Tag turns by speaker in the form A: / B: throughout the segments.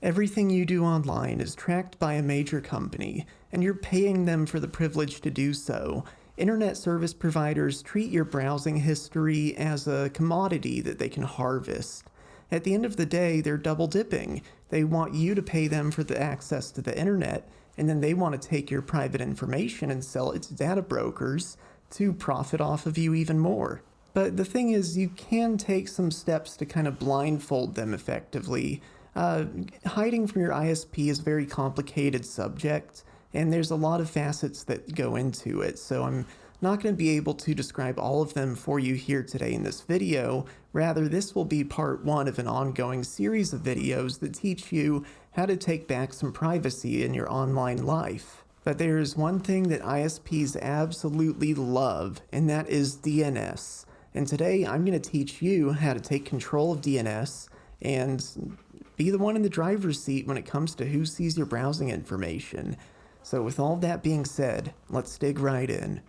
A: Everything you do online is tracked by a major company, and you're paying them for the privilege to do so. Internet service providers treat your browsing history as a commodity that they can harvest. At the end of the day, they're double dipping. They want you to pay them for the access to the internet, and then they want to take your private information and sell it to data brokers to profit off of you even more. But the thing is, you can take some steps to kind of blindfold them effectively. Hiding from your ISP is a very complicated subject, and there's a lot of facets that go into it, so I'm not going to be able to describe all of them for you here today in this video. Rather, this will be part one of an ongoing series of videos that teach you how to take back some privacy in your online life. But there's one thing that ISPs absolutely love, and that is DNS. And today I'm going to teach you how to take control of DNS and be the one in the driver's seat when it comes to who sees your browsing information. So with all that being said, let's dig right in.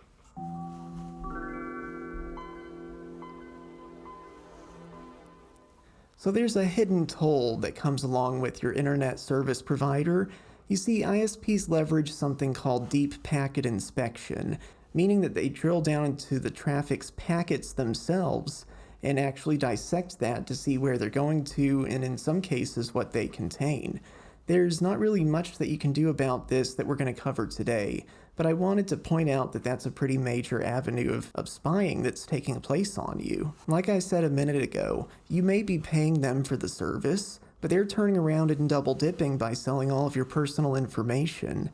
A: So there's a hidden toll that comes along with your internet service provider. You see, ISPs leverage something called deep packet inspection, meaning that they drill down into the traffic's packets themselves and actually dissect that to see where they're going to, and in some cases what they contain. There's not really much that you can do about this that we're going to cover today, but I wanted to point out that that's a pretty major avenue of spying that's taking place on you. Like I said a minute ago, you may be paying them for the service, but they're turning around and double dipping by selling all of your personal information.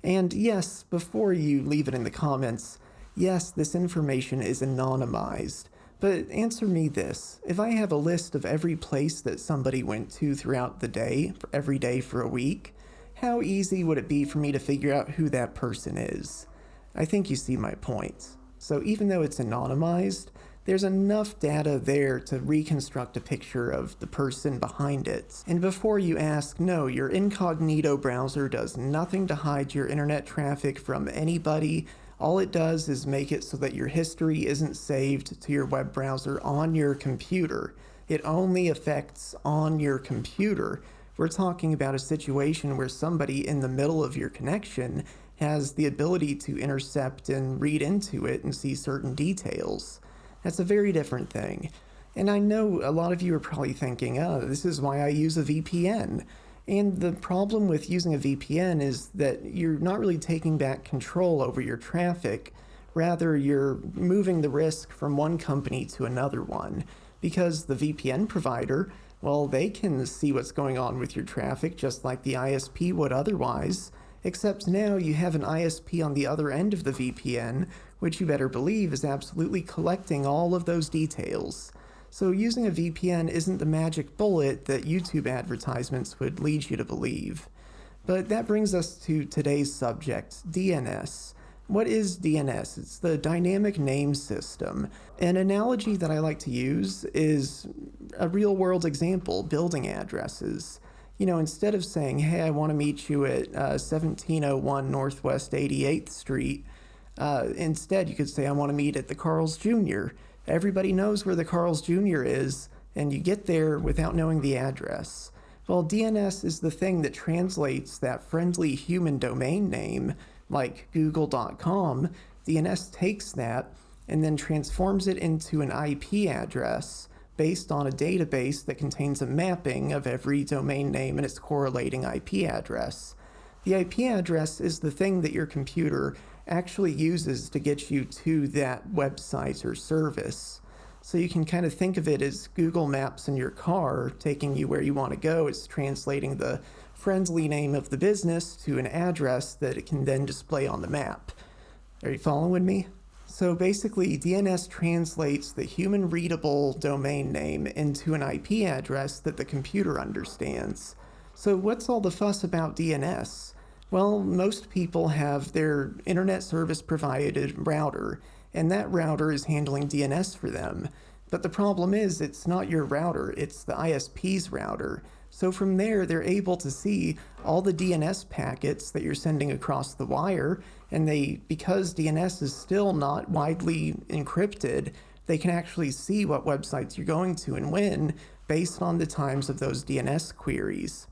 A: And yes, before you leave it in the comments, yes, this information is anonymized. But answer me this, if I have a list of every place that somebody went to throughout the day, every day for a week, how easy would it be for me to figure out who that person is? I think you see my point. So even though it's anonymized, there's enough data there to reconstruct a picture of the person behind it. And before you ask, no, your incognito browser does nothing to hide your internet traffic from anybody. All it does is make it so that your history isn't saved to your web browser on your computer. It only affects on your computer. We're talking about a situation where somebody in the middle of your connection has the ability to intercept and read into it and see certain details. That's a very different thing. And I know a lot of you are probably thinking, oh, this is why I use a VPN. And the problem with using a VPN is that you're not really taking back control over your traffic. Rather, you're moving the risk from one company to another one. Because the VPN provider, well, they can see what's going on with your traffic just like the ISP would otherwise. Except now you have an ISP on the other end of the VPN, which you better believe is absolutely collecting all of those details. So using a VPN isn't the magic bullet that YouTube advertisements would lead you to believe. But that brings us to today's subject, DNS. What is DNS? It's the dynamic name system. An analogy that I like to use is a real-world example, building addresses. You know, instead of saying, hey, I want to meet you at 1701 Northwest 88th Street, instead you could say, I want to meet at the Carl's Jr. Everybody knows where the Carl's Jr. is, and you get there without knowing the address. Well, DNS is the thing that translates that friendly human domain name, like google.com. DNS takes that and then transforms it into an IP address based on a database that contains a mapping of every domain name and its correlating IP address. The IP address is the thing that your computer actually uses to get you to that website or service. So you can kind of think of it as Google Maps in your car, taking you where you want to go. It's translating the friendly name of the business to an address that it can then display on the map. Are you following me? So basically, DNS translates the human-readable domain name into an IP address that the computer understands. So what's all the fuss about DNS? Well, most people have their internet service provided router, and that router is handling DNS for them. But the problem is, it's not your router, it's the ISP's router. So from there, they're able to see all the DNS packets that you're sending across the wire, and because DNS is still not widely encrypted, they can actually see what websites you're going to and when based on the times of those DNS queries.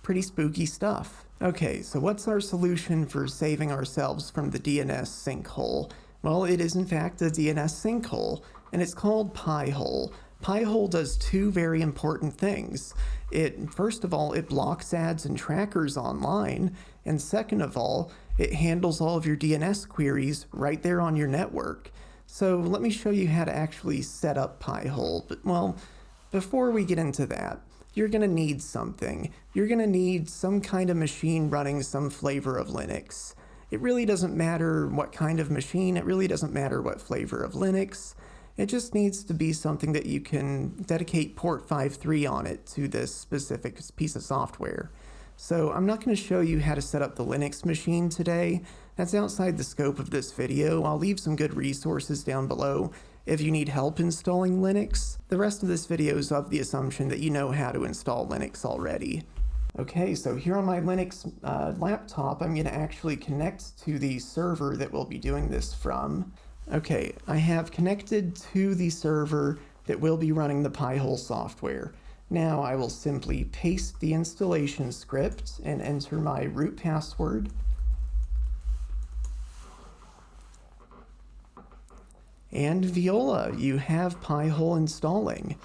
A: Pretty spooky stuff. Okay, so what's our solution for saving ourselves from the DNS sinkhole? Well, it is in fact a DNS sinkhole, and it's called Pi-hole. Pi-hole does two very important things. First of all, it blocks ads and trackers online, and second of all, it handles all of your DNS queries right there on your network. So let me show you how to actually set up Pi-hole. But well, before we get into that, you're going to need something. You're going to need some kind of machine running some flavor of Linux. It really doesn't matter what kind of machine, it really doesn't matter what flavor of Linux. It just needs to be something that you can dedicate port 5.3 on it to this specific piece of software. So I'm not going to show you how to set up the Linux machine today. That's outside the scope of this video. I'll leave some good resources down below if you need help installing Linux. The rest of this video is of the assumption that you know how to install Linux already. Okay, so here on my Linux laptop, I'm going to actually connect to the server that we'll be doing this from. Okay, I have connected to the server that will be running the Pi-hole software. Now I will simply paste the installation script and enter my root password. And voila, you have Pi-hole installing.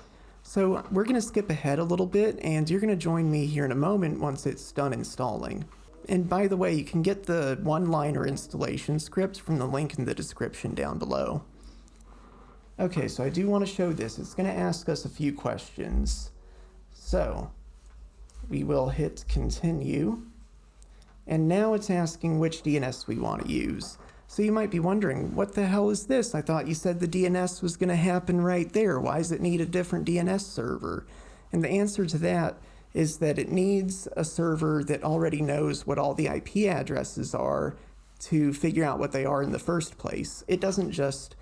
A: So we're going to skip ahead a little bit, and you're going to join me here in a moment once it's done installing. And by the way, you can get the one-liner installation script from the link in the description down below. Okay, so I do want to show this. It's going to ask us a few questions. So we will hit continue. And now it's asking which DNS we want to use. So you might be wondering, what the hell is this? I thought you said the DNS was going to happen right there. Why does it need a different DNS server? And the answer to that is that it needs a server that already knows what all the IP addresses are to figure out what they are in the first place. It doesn't just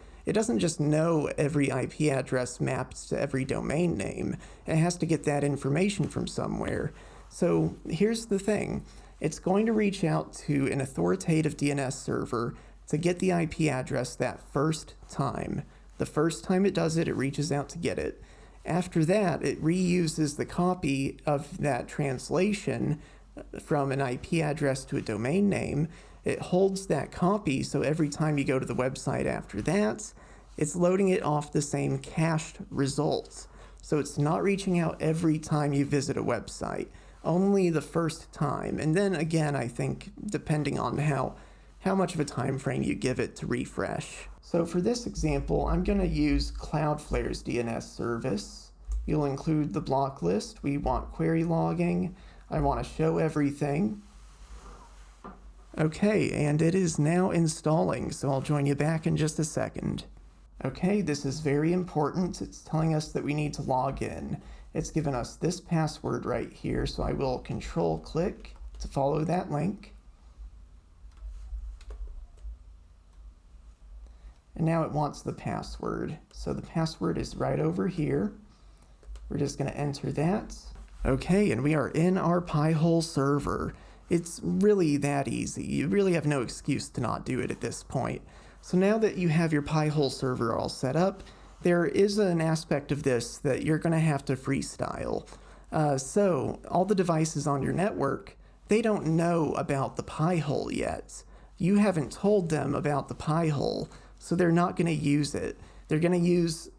A: know every IP address mapped to every domain name. It has to get that information from somewhere. So here's the thing. It's going to reach out to an authoritative DNS server to get the IP address that first time. The first time it does it, it reaches out to get it. After that, it reuses the copy of that translation from an IP address to a domain name. It holds that copy, so every time you go to the website after that, it's loading it off the same cached results. So it's not reaching out every time you visit a website, only the first time. And then again, I think, depending on how much of a time frame you give it to refresh. So for this example, I'm going to use Cloudflare's DNS service. You'll include the block list. We want query logging. I want to show everything. Okay, and it is now installing, so I'll join you back in just a second. Okay, this is very important. It's telling us that we need to log in. It's given us this password right here, so I will control-click to follow that link. And now it wants the password. So the password is right over here. We're just going to enter that. Okay, and we are in our Pi-hole server. It's really that easy. You really have no excuse to not do it at this point. So now that you have your Pi-hole server all set up, there is an aspect of this that you're going to have to freestyle. So all the devices on your network, they don't know about the Pi-hole yet. You haven't told them about the Pi-hole, so they're not going to use it. They're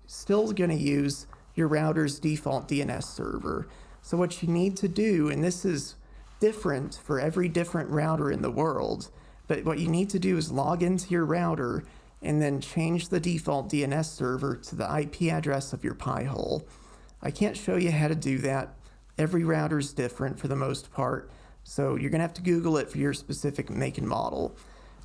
A: still going to use your router's default DNS server. So what you need to do, and this is different for every different router in the world, but what you need to do is log into your router and then change the default DNS server to the IP address of your Pi-hole. I can't show you how to do that. Every router is different for the most part, so you're going to have to Google it for your specific make and model.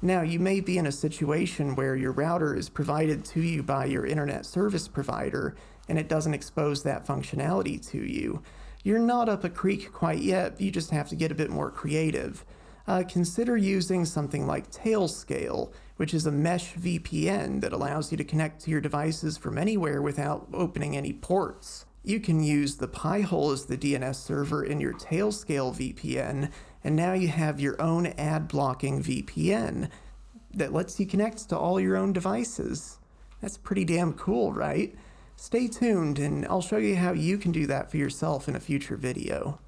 A: Now, you may be in a situation where your router is provided to you by your internet service provider and it doesn't expose that functionality to you. You're not up a creek quite yet, you just have to get a bit more creative. Consider using something like Tailscale, which is a mesh VPN that allows you to connect to your devices from anywhere without opening any ports. You can use the Pi-hole as the DNS server in your Tailscale VPN, and now you have your own ad-blocking VPN that lets you connect to all your own devices. That's pretty damn cool, right? Stay tuned, and I'll show you how you can do that for yourself in a future video.